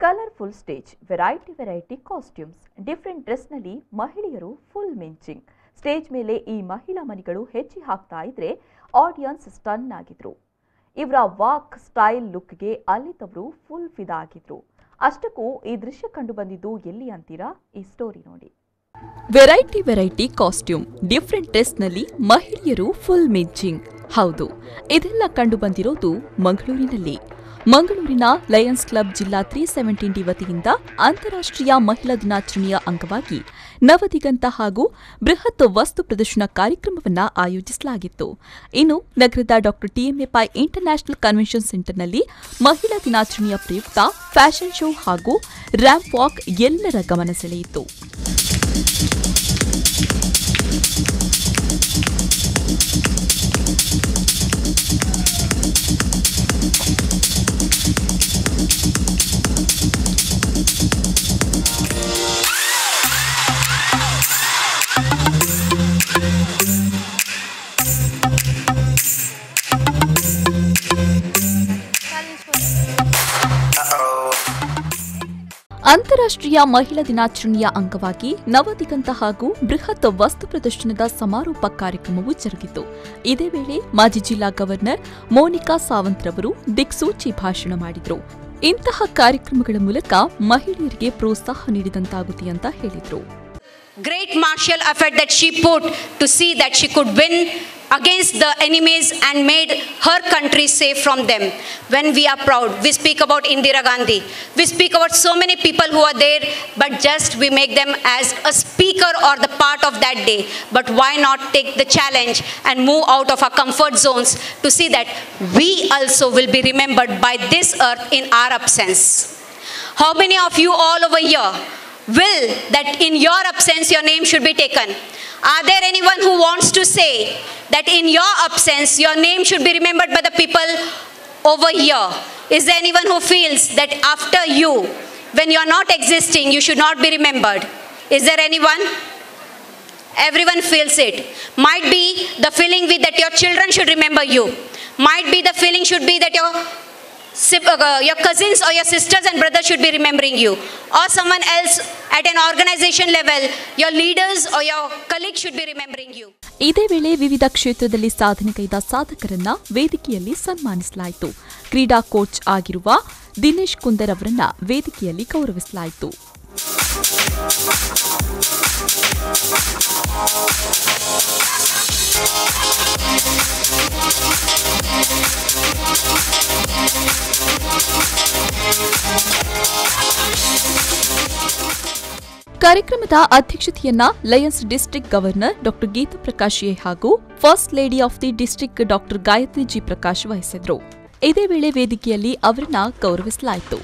Colourful stage, variety costumes, different ಡ್ರೆಸ್ನಲ್ಲಿ ಮಹಿಳೆಯರು full ಮಿಂಚಿಂಗ್. Stage ಮೇಲೆ ಈ ಮಹಿಳಾ ಮಣಿಗಳು ಹೆಚ್ಚಿ ಹಾಕ್ತಾ ಇದ್ರೆ ಆಡಿಯನ್ಸ್ ಸ್ಟನ್ ಆಗಿದ್ರು. ಇವರ ವಾಕ್, ಸ್ಟೈಲ್, ಲುಕ್ಗೆ ಅಲ್ಲಿದ್ದವರು ಫುಲ್ ಫಿದಾ ಆಗಿದ್ರು. ಅಷ್ಟಕ್ಕೂ ಈ ದೃಶ್ಯ ಕಂಡು ಬಂದಿದ್ದು ಎಲ್ಲಿ ಅಂತೀರಾ? ಈ ಸ್ಟೋರಿ ನೋಡಿ. ವೆರೈಟಿ ಕಾಸ್ಟ್ಯೂಮ್, ಡಿಫರೆಂಟ್ ಡ್ರೆಸ್ನಲ್ಲಿ ಮಹಿಳೆಯರು ಫುಲ್ ಮಿಂಚಿಂಗ್. ಹೌದು, ಇದೆಲ್ಲ ಕಂಡು ಬಂದಿರೋದು ಮಂಗಳೂರಿನಲ್ಲಿ. ಮಂಗಳೂರಿನ ಲಯನ್ಸ್ ಕ್ಲಬ್ ಜಿಲ್ಲಾ 317 ವತಿಯಿಂದ ಅಂತಾರಾಷ್ಟ್ರೀಯ ಮಹಿಳಾ ದಿನಾಚರಣೆಯ ಅಂಗವಾಗಿ ನವದಿಗಂತ ಹಾಗೂ ಬೃಹತ್ ವಸ್ತು ಪ್ರದರ್ಶನ ಕಾರ್ಯಕ್ರಮವನ್ನು ಆಯೋಜಿಸಲಾಗಿತ್ತು. ಇನ್ನು ನಗರದ ಡಾ. ಟಿಎಂಎ ಪೈ ಇಂಟರ್ನ್ಯಾಷನಲ್ ಕನ್ವೆನ್ಷನ್ ಸೆಂಟರ್ನಲ್ಲಿ ಮಹಿಳಾ ದಿನಾಚರಣೆಯ ಪ್ರಯುಕ್ತ ಫ್ಯಾಷನ್ ಶೋ ಹಾಗೂ ರ್ಯಾಂಪ್ ವಾಕ್ ಎಲ್ಲರ ಗಮನ ಸೆಳೆಯಿತು. ಅಂತಾರಾಷ್ಟ್ರೀಯ ಮಹಿಳಾ ದಿನಾಚರಣೆಯ ಅಂಗವಾಗಿ ನವದಿಗಂತ ಹಾಗೂ ಬೃಹತ್ ವಸ್ತು ಪ್ರದರ್ಶನದ ಸಮಾರೋಪ ಕಾರ್ಯಕ್ರಮವು ಜರುಗಿತು. ಇದೇ ವೇಳೆ ಮಾಜಿ ಜಿಲ್ಲಾ ಗವರ್ನರ್ ಮೋನಿಕಾ ಸಾವಂತ್ ರವರು ದಿಕ್ಸೂಚಿ ಭಾಷಣ ಮಾಡಿದರು. ಇಂತಹ ಕಾರ್ಯಕ್ರಮಗಳ ಮೂಲಕ ಮಹಿಳೆಯರಿಗೆ ಪ್ರೋತ್ಸಾಹ ನೀಡಿದಂತಾಗುತ್ತೆ ಅಂತ ಹೇಳಿದರು. Great martial effort that she put to see that she could win against the enemies and made her country safe from them. When we are proud, we speak about Indira Gandhi. We speak about so many people who are there, but just we make them as a speaker or the part of that day. But why not take the challenge and move out of our comfort zones to see that we also will be remembered by this earth in our absence. How many of you all over here will that in your absence your name should be taken? Are there anyone who wants to say that in your absence your name should be remembered by the people over here? Is there anyone who feels that after you, when you are not existing, you should not be remembered? Is there anyone? Everyone feels it. Might be the feeling that your children should remember you. Might be the feeling should be that your cousins or your sisters and brothers should be remembering you, or someone else at an organization level, your leaders or your colleagues should be remembering you. ಇದೇ ವೇಳೆ ವಿವಿಧ ಕ್ಷೇತ್ರದಲ್ಲಿ ಸಾಧನೆಗೈದ ಸಾಧಕರನ್ನ ವೇದಿಕೆಯಲ್ಲಿ ಸನ್ಮಾನಿಸಲಾಯಿತು. ಕ್ರೀಡಾ coach ಆಗಿರುವ ದಿನೇಶ್ ಕುಂದರ್ ಅವರನ್ನ ವೇದಿಕೆಯಲ್ಲಿ ಗೌರವಿಸಲಾಯಿತು. ಕಾರ್ಯಕ್ರಮದ ಅಧ್ಯಕ್ಷತೆಯನ್ನ Lions district governor Dr. Geetha Prakash A ಹಾಗೂ first lady of the district Dr. Gayathri G Prakash ವಹಿಸಿದ್ರು. ಇದೇ ವೇಳೆ ವೇದಿಕೆಯಲ್ಲಿ ಅವರನ್ನ ಗೌರವಿಸಲಾಯಿತು.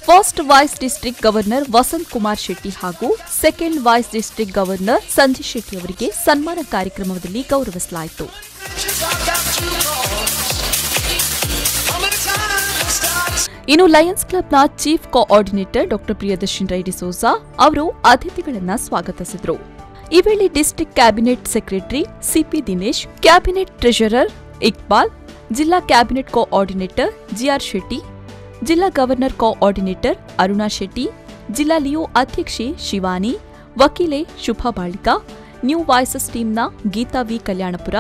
First vice district governor Vasanth Kumar Shetty ಹಾಗೂ second vice district governor Sanjay Shetty ಅವರಿಗೆ ಸನ್ಮಾನ ಕಾರ್ಯಕ್ರಮದಲ್ಲಿ ಗೌರವಿಸಲಾಯಿತು. ಇನ್ನು ಲಯನ್ಸ್ ಕ್ಲಬ್ನ ಚೀಫ್ ಕೋಆರ್ಡಿನೇಟರ್ ಡಾ. ಪ್ರಿಯದರ್ಶನ್ ರೈ ಡಿಸೋಜಾ ಅವರು ಅತಿಥಿಗಳನ್ನು ಸ್ವಾಗತಿಸಿದರು. ಈ ವೇಳೆ district cabinet secretary CP Dinesh, cabinet treasurer Iqbal, ಜಿಲ್ಲಾ ಕ್ಯಾಬಿನೆಟ್ ಕೋಆರ್ಡಿನೇಟರ್ ಜಿಆರ್ ಶೆಟ್ಟಿ, ಜಿಲ್ಲಾ ಗವರ್ನರ್ ಕೋಆರ್ಡಿನೇಟರ್ ಅರುಣಾ ಶೆಟ್ಟಿ, ಜಿಲ್ಲಾ ಲಿಯೋ ಅಧ್ಯಕ್ಷೆ ಶಿವಾನಿ, ವಕೀಲೆ ಶುಭಾ ಬಾಳಿಕಾ, ನ್ಯೂ ವಾಯ್ಸಸ್ ಟೀಮ್ನ Geetha V Kalyanapura,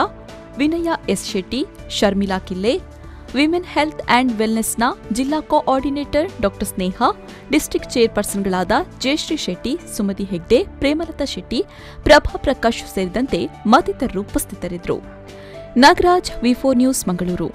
Vinaya S Shetty, Sharmila Kille, women health and ವೆಲ್ನೆಸ್ನ ಜಿಲ್ಲಾ ಕೋಆರ್ಡಿನೇಟರ್ ಡಾ. ಸ್ನೇಹ, ಡಿಸ್ಟ್ರಿಕ್ಟ್ ಚೇರ್ಪರ್ಸನ್ಗಳಾದ ಜಯಶ್ರೀ ಶೆಟ್ಟಿ, ಸುಮತಿ ಹೆಗ್ಡೆ, ಪ್ರೇಮಲತಾ ಶೆಟ್ಟಿ, ಪ್ರಭಾ ಪ್ರಕಾಶ್ ಸೇರಿದಂತೆ ಮತ್ತಿತರರು ಉಪಸ್ಥಿತರಿದ್ದರು. ನಾಗರಾಜ್, ವಿ4 ನ್ಯೂಸ್, ಮಂಗಳೂರು.